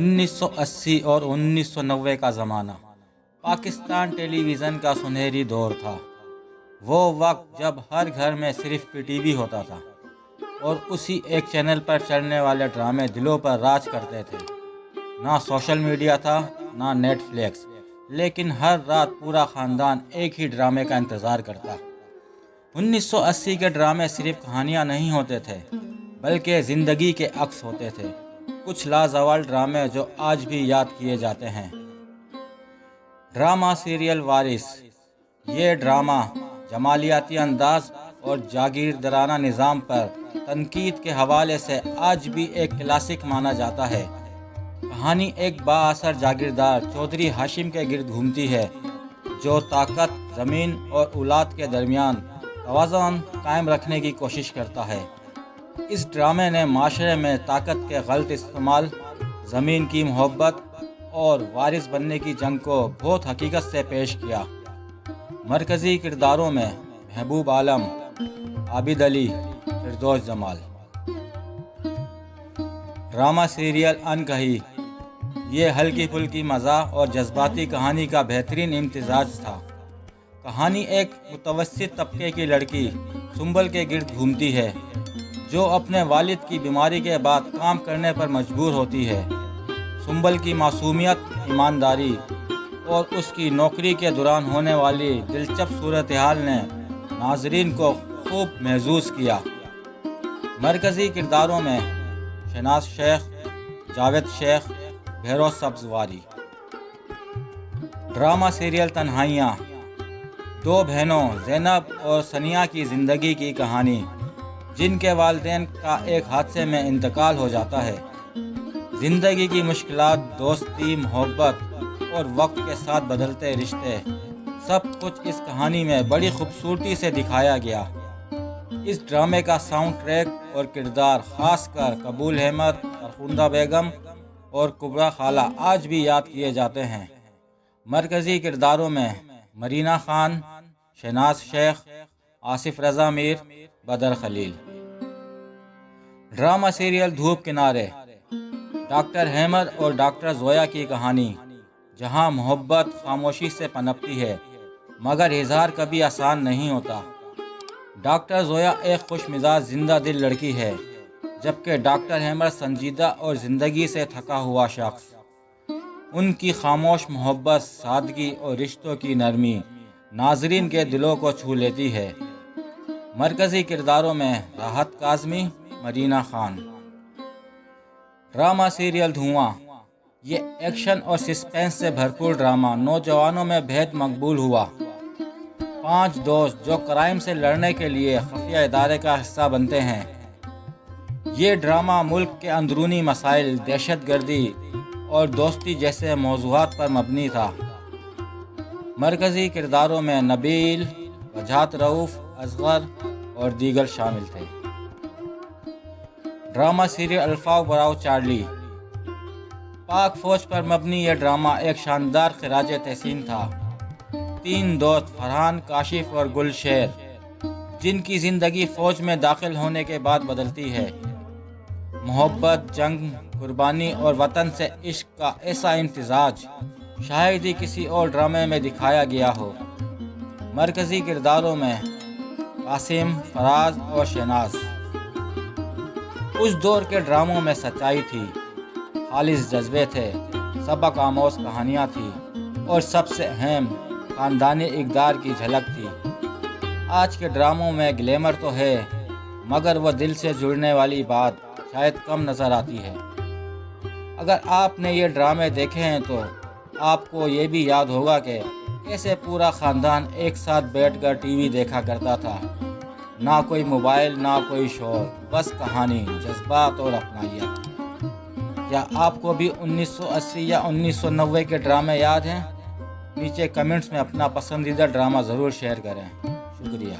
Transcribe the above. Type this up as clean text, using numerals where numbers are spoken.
1980 اور 1990 کا زمانہ پاکستان ٹیلی ویژن کا سنہری دور تھا۔ وہ وقت جب ہر گھر میں صرف پی ٹی وی ہوتا تھا اور اسی ایک چینل پر چلنے والے ڈرامے دلوں پر راج کرتے تھے۔ نہ سوشل میڈیا تھا، نہ نیٹ فلیکس، لیکن ہر رات پورا خاندان ایک ہی ڈرامے کا انتظار کرتا۔ 1980 کے ڈرامے صرف کہانیاں نہیں ہوتے تھے، بلکہ زندگی کے عکس ہوتے تھے۔ کچھ لازوال ڈرامے جو آج بھی یاد کیے جاتے ہیں۔ ڈرامہ سیریل وارث۔ یہ ڈرامہ جمالیاتی انداز اور جاگیردارانہ نظام پر تنقید کے حوالے سے آج بھی ایک کلاسک مانا جاتا ہے۔ کہانی ایک با اثر جاگیردار چودھری ہاشم کے گرد گھومتی ہے، جو طاقت، زمین اور اولاد کے درمیان توازن قائم رکھنے کی کوشش کرتا ہے۔ اس ڈرامے نے معاشرے میں طاقت کے غلط استعمال، زمین کی محبت اور وارث بننے کی جنگ کو بہت حقیقت سے پیش کیا۔ مرکزی کرداروں میں محبوب عالم، عابد علی، فردوس جمال۔ Drama serial Ankahi. یہ ہلکی پھلکی مزاح اور جذباتی کہانی کا بہترین امتزاج تھا۔ کہانی ایک متوسط طبقے کی لڑکی سنبل کے گرد گھومتی ہے، جو اپنے والد کی بیماری کے بعد کام کرنے پر مجبور ہوتی ہے۔ سنبل کی معصومیت، ایمانداری اور اس کی نوکری کے دوران ہونے والی دلچسپ صورتحال نے ناظرین کو خوب محظوظ کیا۔ مرکزی کرداروں میں شہناز شیخ، جاوید شیخ، بہروز سبزواری۔ Drama serial Tanhaiyan. دو بہنوں زینب اور ثنیہ کی زندگی کی کہانی، جن کے والدین کا ایک حادثے میں انتقال ہو جاتا ہے۔ زندگی کی مشکلات، دوستی، محبت اور وقت کے ساتھ بدلتے رشتے، سب کچھ اس کہانی میں بڑی خوبصورتی سے دکھایا گیا۔ اس ڈرامے کا ساؤنڈ ٹریک اور کردار، خاص کر قبول احمد، فرخندہ بیگم اور کبریٰ خالہ، آج بھی یاد کیے جاتے ہیں۔ مرکزی کرداروں میں مرینا خان، شہناز شیخ، آصف رضا میر، بدر خلیل۔ ڈرامہ سیریل دھوپ کنارے۔ ڈاکٹر احمد اور ڈاکٹر زویا کی کہانی، جہاں محبت خاموشی سے پنپتی ہے، مگر اظہار کبھی آسان نہیں ہوتا۔ ڈاکٹر زویا ایک خوش مزاج، زندہ دل لڑکی ہے، جبکہ ڈاکٹر احمد سنجیدہ اور زندگی سے تھکا ہوا شخص۔ ان کی خاموش محبت، سادگی اور رشتوں کی نرمی ناظرین کے دلوں کو چھو لیتی ہے۔ مرکزی کرداروں میں راحت کاظمی، مرینا خان۔ Drama serial Dhuwan. یہ ایکشن اور سسپینس سے بھرپور ڈرامہ نوجوانوں میں بہت مقبول ہوا۔ 5 دوست جو کرائم سے لڑنے کے لیے خفیہ ادارے کا حصہ بنتے ہیں۔ یہ ڈرامہ ملک کے اندرونی مسائل، دہشت گردی اور دوستی جیسے موضوعات پر مبنی تھا۔ مرکزی کرداروں میں نبیل، وجاہت رؤف، اصغر اور دیگر شامل تھے۔ Drama serial alpha brow Charlie. پاک فوج پر مبنی یہ ڈرامہ ایک شاندار خراج تحسین تھا۔ 3 دوست فرحان، کاشف اور گل شیر، جن کی زندگی فوج میں داخل ہونے کے بعد بدلتی ہے۔ محبت، جنگ، قربانی اور وطن سے عشق کا ایسا امتزاج شاید ہی کسی اور ڈرامے میں دکھایا گیا ہو۔ مرکزی کرداروں میں قاسم، فراز اور شہناز۔ اس دور کے ڈراموں میں سچائی تھی، خالص جذبے تھے، سبق آموز کہانیاں تھیں اور سب سے اہم، خاندانی اقدار کی جھلک تھی۔ آج کے ڈراموں میں گلیمر تو ہے، مگر وہ دل سے جڑنے والی بات شاید کم نظر آتی ہے۔ اگر آپ نے یہ ڈرامے دیکھے ہیں تو آپ کو یہ بھی یاد ہوگا کہ کیسے پورا خاندان ایک ساتھ بیٹھ کر ٹی وی دیکھا کرتا تھا۔ نہ کوئی موبائل، نہ کوئی شور، بس کہانی، جذبات اور اپنائیت۔ کیا آپ کو بھی 1980 یا 1990 کے ڈرامے یاد ہیں؟ نیچے کمنٹس میں اپنا پسندیدہ ڈرامہ ضرور شیئر کریں۔ شکریہ۔